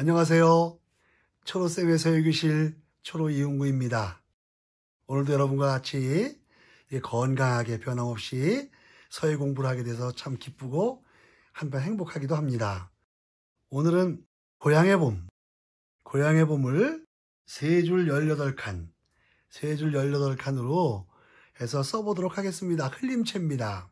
안녕하세요. 초로쌤의 서유교실 초로 이용구입니다. 오늘도 여러분과 같이 건강하게 변함없이 서예 공부를 하게 돼서 참 기쁘고 한편 행복하기도 합니다. 오늘은 고향의 봄을 세 줄 18칸으로 해서 써보도록 하겠습니다. 흘림체입니다.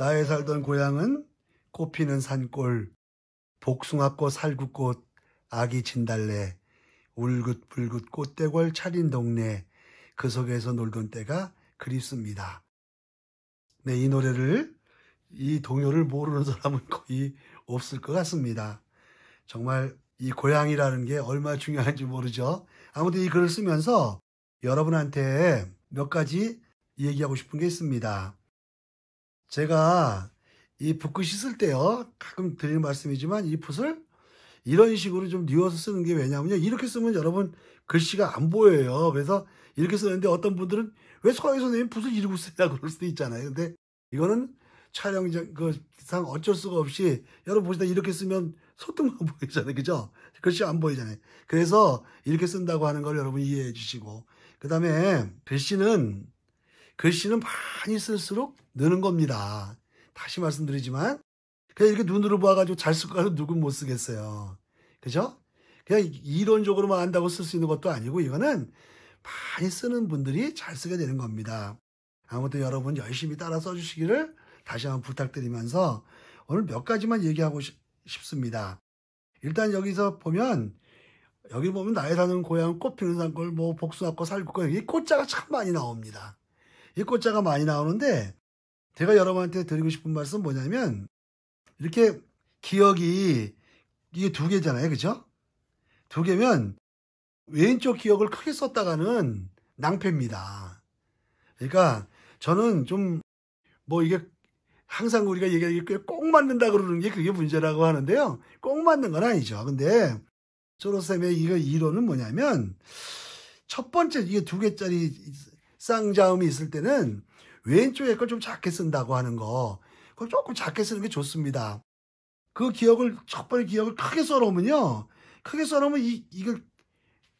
나의 살던 고향은 꽃피는 산골, 복숭아꽃 살구꽃 아기 진달래 울긋불긋 꽃대궐 차린 동네 그 속에서 놀던 때가 그립습니다. 네, 이 동요를 모르는 사람은 거의 없을 것 같습니다. 정말 이 고향이라는 게 얼마나 중요한지 모르죠. 아무튼 이 글을 쓰면서 여러분한테 몇 가지 얘기하고 싶은 게 있습니다. 제가 이 붓글씨 쓸 때요, 가끔 드리는 말씀이지만 이 붓을 이런 식으로 좀 뉘어서 쓰는 게 왜냐면요, 이렇게 쓰면 여러분 글씨가 안 보여요. 그래서 이렇게 쓰는데 어떤 분들은 왜 서희 선생님 붓을 이러고 쓰냐 그럴 수도 있잖아요. 근데 이거는 촬영상 어쩔 수가 없이 여러분 보시다 이렇게 쓰면 소뚱만 보이잖아요. 그죠? 글씨가 안 보이잖아요. 그래서 이렇게 쓴다고 하는 걸 여러분 이해해 주시고, 그 다음에 글씨는 많이 쓸수록 느는 겁니다. 다시 말씀드리지만 그냥 이렇게 눈으로 봐가지고 잘 쓸 것 같아서 누군 못 쓰겠어요. 그죠? 그냥 이론적으로만 안다고 쓸 수 있는 것도 아니고 이거는 많이 쓰는 분들이 잘 쓰게 되는 겁니다. 아무튼 여러분 열심히 따라 써주시기를 다시 한번 부탁드리면서 오늘 몇 가지만 얘기하고 싶습니다. 일단 여기서 보면 여기 보면 나의 사는 고향 꽃피는 산골 뭐 복숭아꽃 살구꽃 이 꽃자가 참 많이 나옵니다. 이 꽃자가 많이 나오는데 제가 여러분한테 드리고 싶은 말씀은 뭐냐면 이렇게 기억이 이게 두 개잖아요. 그죠? 두 개면 왼쪽 기억을 크게 썼다가는 낭패입니다. 그러니까 저는 좀 뭐 이게 항상 우리가 얘기하기에 꼭 맞는다 그러는 게 그게 문제라고 하는데요. 꼭 맞는 건 아니죠. 근데 초로쌤의 이거 이론은 뭐냐면 첫 번째 이게 두 개짜리 쌍자음이 있을 때는 왼쪽에 걸 좀 작게 쓴다고 하는 거, 그걸 조금 작게 쓰는 게 좋습니다. 그 기억을 첫 번째 기억을 크게 써놓으면요, 크게 써놓으면 이걸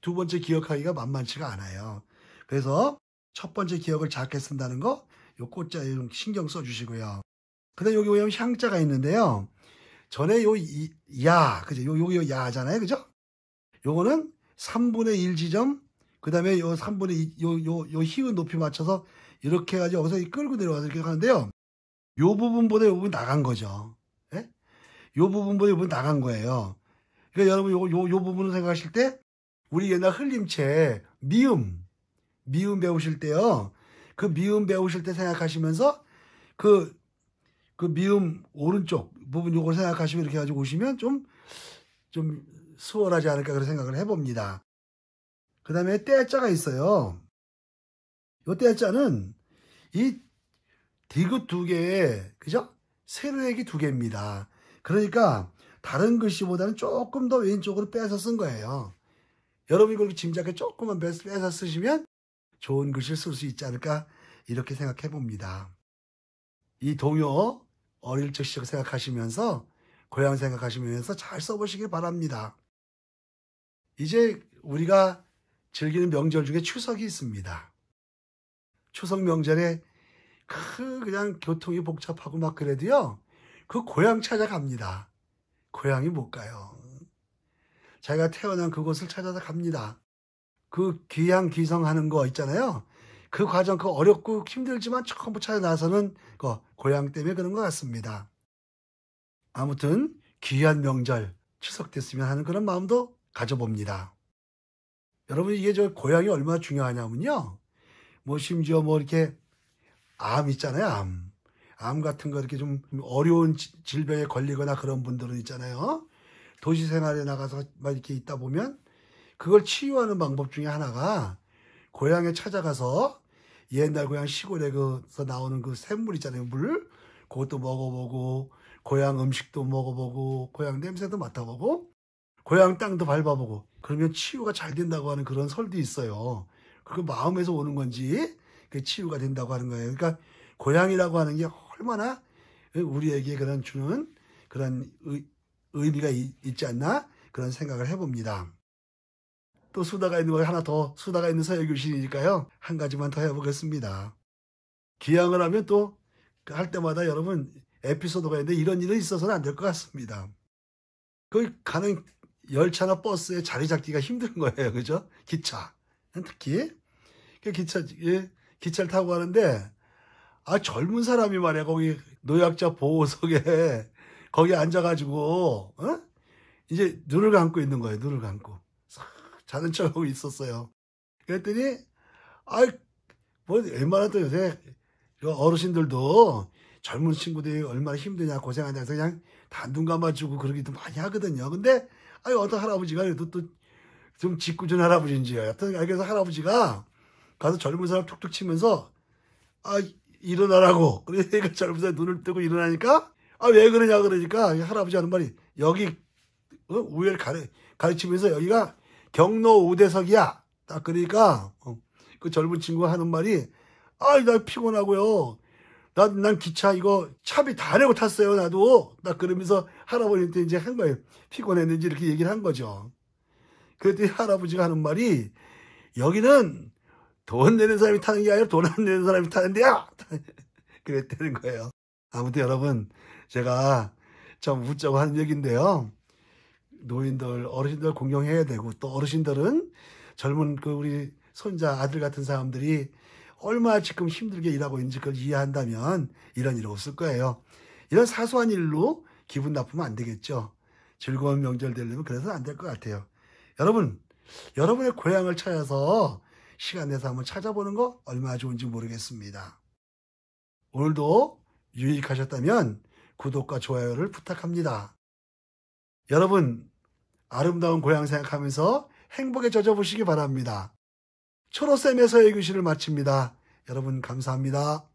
두 번째 기억하기가 만만치가 않아요. 그래서 첫 번째 기억을 작게 쓴다는 거, 요 꽃자에 좀 신경 써주시고요. 그다음 여기 보면 향자가 있는데요. 전에 그죠? 요 야잖아요, 그죠? 요거는 3분의 1 지점, 그 다음에 요 3분의 2, 요 희은 높이 맞춰서 이렇게 해가지고 여기서 끌고 내려와서 이렇게 하는데요. 요 부분보다 요 부분 나간 거죠. 예? 요 부분보다 요 부분 나간 거예요. 그러니까 여러분 요 부분을 생각하실 때, 우리 옛날 흘림체, 미음 배우실 때요. 그 미음 배우실 때 생각하시면서 그 미음 오른쪽 부분 요걸 생각하시면 이렇게 가지고 오시면 좀 수월하지 않을까 그런 생각을 해봅니다. 그 다음에 떼자가 있어요. 요 떼자는 이 디귿 두 개에, 그죠? 세로액이 두 개입니다. 그러니까 다른 글씨보다는 조금 더 왼쪽으로 빼서 쓴 거예요. 여러분이 그렇게 짐작해 조금만 빼서 쓰시면 좋은 글씨를 쓸 수 있지 않을까 이렇게 생각해 봅니다. 이 동요 어릴 적 시절 생각하시면서 고향 생각하시면서 잘 써보시길 바랍니다. 이제 우리가 즐기는 명절 중에 추석이 있습니다. 추석 명절에 그냥 교통이 복잡하고 막 그래도요, 그 고향 찾아갑니다. 고향이 못 가요. 자기가 태어난 그곳을 찾아서 갑니다. 그 귀향 귀성하는 거 있잖아요. 그 과정, 그 어렵고 힘들지만 처음부터 찾아 나서는 고향 때문에 그런 것 같습니다. 아무튼 귀한 명절 추석 됐으면 하는 그런 마음도 가져봅니다. 여러분 이게 고향이 얼마나 중요하냐면요, 뭐 심지어 뭐 이렇게 암 있잖아요. 암 같은 거 이렇게 좀 어려운 질병에 걸리거나 그런 분들은 있잖아요. 도시 생활에 나가서 막 이렇게 있다 보면 그걸 치유하는 방법 중에 하나가 고향에 찾아가서 옛날 고향 시골에서 나오는 그 샘물 있잖아요. 물. 그것도 먹어보고, 고향 음식도 먹어보고, 고향 냄새도 맡아보고, 고향 땅도 밟아보고, 그러면 치유가 잘 된다고 하는 그런 설도 있어요. 그 마음에서 오는 건지 그 치유가 된다고 하는 거예요. 그러니까 고향이라고 하는 게 얼마나 우리에게 주는 그런 의미가 있지 않나 그런 생각을 해봅니다. 또 수다가 있는 거 하나 더, 수다가 있는 서예교실이니까요, 한 가지만 더 해보겠습니다. 귀향을 하면 또 할 때마다 여러분 에피소드가 있는데 이런 일은 있어서는 안 될 것 같습니다. 그 가는 열차나 버스에 자리 잡기가 힘든 거예요. 그죠? 기차. 특히. 기차를 타고 가는데, 젊은 사람이 말이야, 거기 노약자 보호석에 거기 앉아가지고 이제 눈을 감고 있는 거예요. 눈을 감고 싹 자는 척하고 있었어요. 그랬더니 뭐 웬만한 또 요새 어르신들도 젊은 친구들이 얼마나 힘드냐 고생하냐 해서 그냥 다 눈 감아주고 그러기도 많이 하거든요. 근데 어떤 할아버지가 그래도 또 좀 짓궂은 할아버지인지요. 여튼 그래서 할아버지가 가서 젊은 사람 툭툭 치면서 일어나라고. 그러니까 젊은 사람이 눈을 뜨고 일어나니까 왜 그러냐 그러니까 할아버지 하는 말이 여기 우회를 가르치면서 여기가 경로 우대석이야. 딱 그러니까 그 젊은 친구가 하는 말이 나 피곤하고요. 난 기차 이거 차비 다 내고 탔어요. 나도. 딱 그러면서 할아버지한테 이제 한 거예요. 피곤했는지 이렇게 얘기를 한 거죠. 그랬더니 할아버지가 하는 말이 여기는 돈 내는 사람이 타는 게 아니라 돈 안 내는 사람이 타는 데야. 그랬다는 거예요. 아무튼 여러분 제가 참 웃자고 하는 얘기인데요. 노인들 어르신들 공경해야 되고 또 어르신들은 젊은 우리 손자 아들 같은 사람들이 얼마나 지금 힘들게 일하고 있는지 그걸 이해한다면 이런 일 없을 거예요. 이런 사소한 일로 기분 나쁘면 안 되겠죠. 즐거운 명절 되려면 그래서 안 될 것 같아요. 여러분, 여러분의 고향을 찾아서 시간 내서 한번 찾아보는 거 얼마나 좋은지 모르겠습니다. 오늘도 유익하셨다면 구독과 좋아요를 부탁합니다. 여러분, 아름다운 고향 생각하면서 행복에 젖어보시기 바랍니다. 초로쌤의 서예교실을 마칩니다. 여러분 감사합니다.